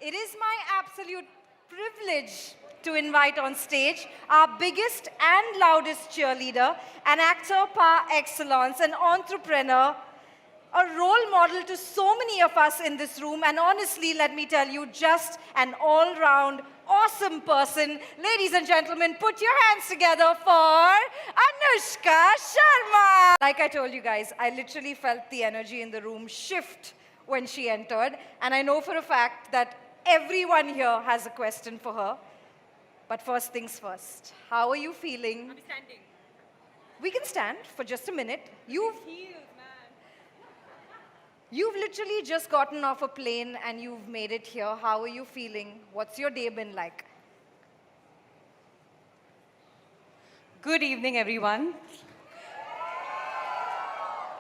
It is my absolute privilege to invite on stage our biggest and loudest cheerleader, an actor par excellence, an entrepreneur, a role model to so many of us in this room, and honestly, let me tell you, just an all round awesome person. Ladies and gentlemen, put your hands together for Anushka Sharma. Like I told you guys, I literally felt the energy in the room shift when she entered, and I know for a fact that everyone here has a question for her. But first things first, how are you feeling? I'm standing. We can stand for just a minute. Heels, man. You've literally just gotten off a plane and you've made it here. How are you feeling? What's your day been like? Good evening, everyone.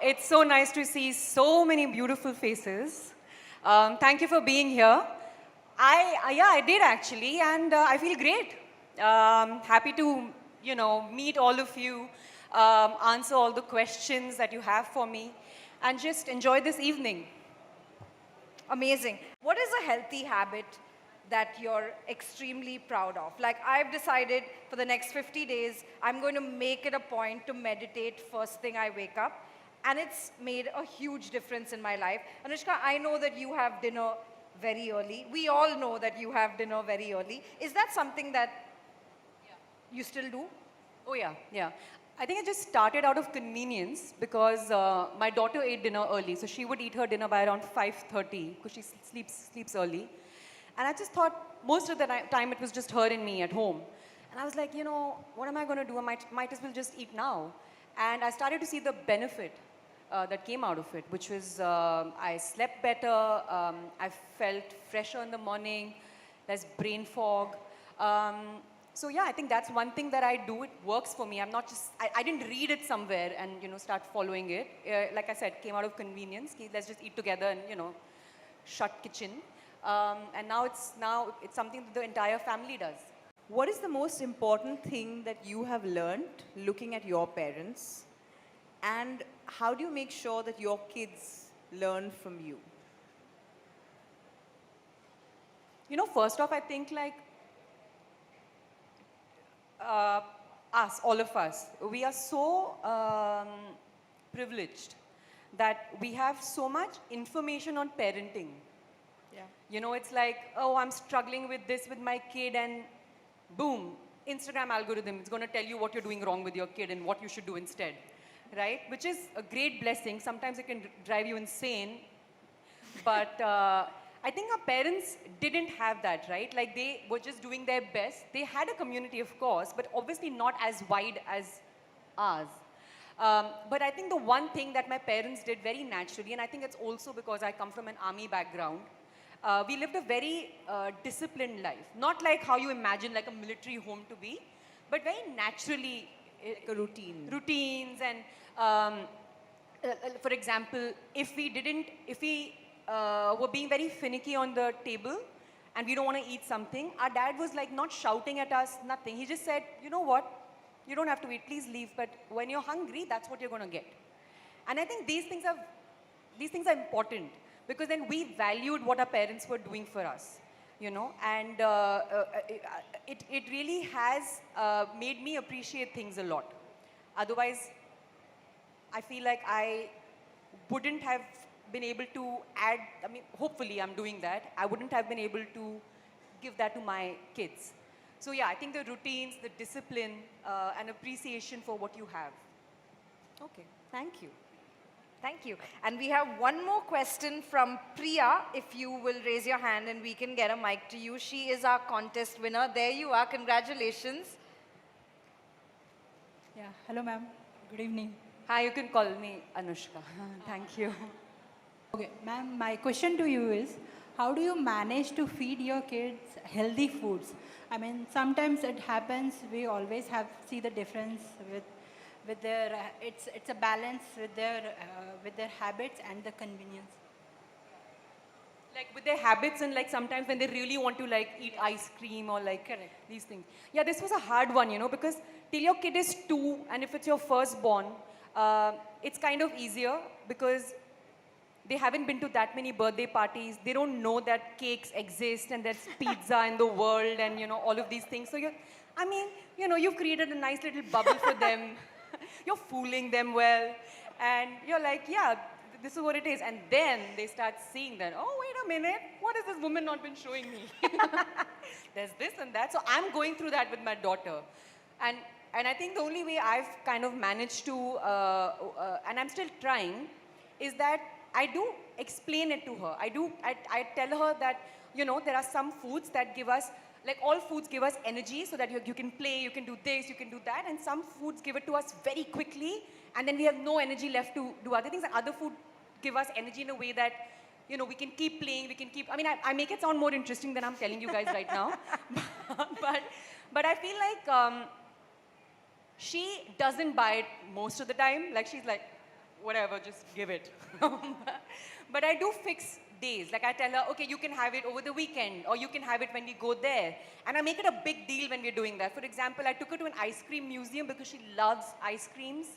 It's so nice to see so many beautiful faces. Thank you for being here. I did actually, and I feel great. Happy to, meet all of you, answer all the questions that you have for me, and just enjoy this evening. Amazing. What is a healthy habit that you're extremely proud of? Like, I've decided for the next 50 days, I'm going to make it a point to meditate first thing I wake up. And it's made a huge difference in my life. Anushka, I know that you have dinner very early. We all know that you have dinner very early. Is that something that you still do? Oh, yeah, yeah. I think I just started out of convenience because my daughter ate dinner early. So she would eat her dinner by around 5:30 because she sleeps early. And I just thought most of the time it was just her and me at home. And I was like, what am I going to do? I might as well just eat now. And I started to see the benefit that came out of it, which was I slept better, I felt fresher in the morning, there's brain fog. So yeah, I think that's one thing that I do. It works for me. I'm not just, I didn't read it somewhere and, start following it. Like I said, came out of convenience. Let's just eat together and, shut kitchen. And now it's something that the entire family does. What is the most important thing that you have learned looking at your parents? And how do you make sure that your kids learn from you? First off, I think like all of us, we are so privileged that we have so much information on parenting. Yeah. It's like, oh, I'm struggling with this with my kid, and boom, Instagram algorithm is going to tell you what you're doing wrong with your kid and what you should do instead, right? Which is a great blessing. Sometimes it can drive you insane, but I think our parents didn't have that, right? Like they were just doing their best. They had a community, of course, but obviously not as wide as ours. But I think the one thing that my parents did very naturally, and I think it's also because I come from an army background, we lived a very disciplined life. Not like how you imagine like a military home to be, but very naturally. Like a routine. Routines and, for example, if we were being very finicky on the table and we don't want to eat something, our dad was like not shouting at us, nothing. He just said, you know what? You don't have to eat, please leave. But when you're hungry, that's what you're going to get. And I think these things are important because then we valued what our parents were doing for us, and it really has made me appreciate things a lot. Otherwise, I feel like I wouldn't have been able to add, I mean, hopefully I'm doing that. I wouldn't have been able to give that to my kids. So yeah, I think the routines, the discipline, and appreciation for what you have. Okay, thank you. Thank you. And we have one more question from Priya. If you will raise your hand and we can get a mic to you. She is our contest winner. There you are. Congratulations. Yeah, hello ma'am. Good evening. Hi, you can call me Anushka. Thank you. Okay, ma'am, my question to you is, how do you manage to feed your kids healthy foods? I mean, sometimes it happens, we always see the difference with their, it's a balance with their habits and the convenience. Like with their habits and like sometimes when they really want to like eat ice cream or like Correct. these things. Yeah, this was a hard one, because till your kid is 2 and if it's your firstborn, it's kind of easier because They haven't been to that many birthday parties. They don't know that cakes exist and there's pizza in the world and, all of these things. So you've created a nice little bubble for them. You're fooling them well. And you're like, yeah, this is what it is. And then they start seeing that, oh, wait a minute, what has this woman not been showing me? There's this and that. So I'm going through that with my daughter. And I think the only way I've kind of managed to, and I'm still trying, is that I do explain it to her. I tell her that, there are some foods that give us, like all foods give us energy so that you can play, you can do this, you can do that. And some foods give it to us very quickly. And then we have no energy left to do other things. And other food give us energy in a way that, we can keep playing, we can keep, I make it sound more interesting than I'm telling you guys right now. but I feel like she doesn't buy it most of the time. Like she's like, whatever, just give it. But I do fix days. Like I tell her, okay, you can have it over the weekend, or you can have it when we go there. And I make it a big deal when we're doing that. For example, I took her to an ice cream museum because she loves ice creams.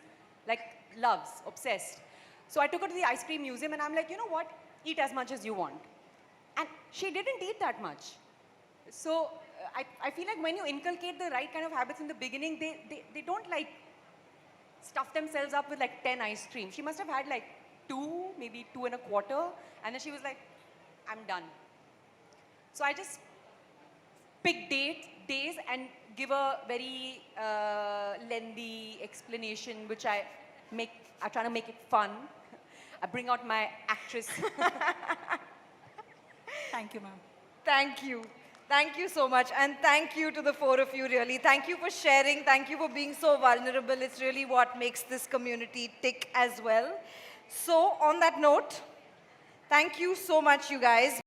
Like, loves, obsessed. So I took her to the ice cream museum and I'm like, you know what? Eat as much as you want. And she didn't eat that much. So I feel like when you inculcate the right kind of habits in the beginning, they don't like stuff themselves up with like 10 ice creams. She must have had like 2, maybe 2 and a quarter. And then she was like, I'm done. So I just pick days and give a very lengthy explanation, which I try to make it fun. I bring out my actress. Thank you, ma'am. Thank you. Thank you so much. And thank you to the 4 of you, really. Thank you for sharing. Thank you for being so vulnerable. It's really what makes this community tick as well. So, on that note, thank you so much, you guys.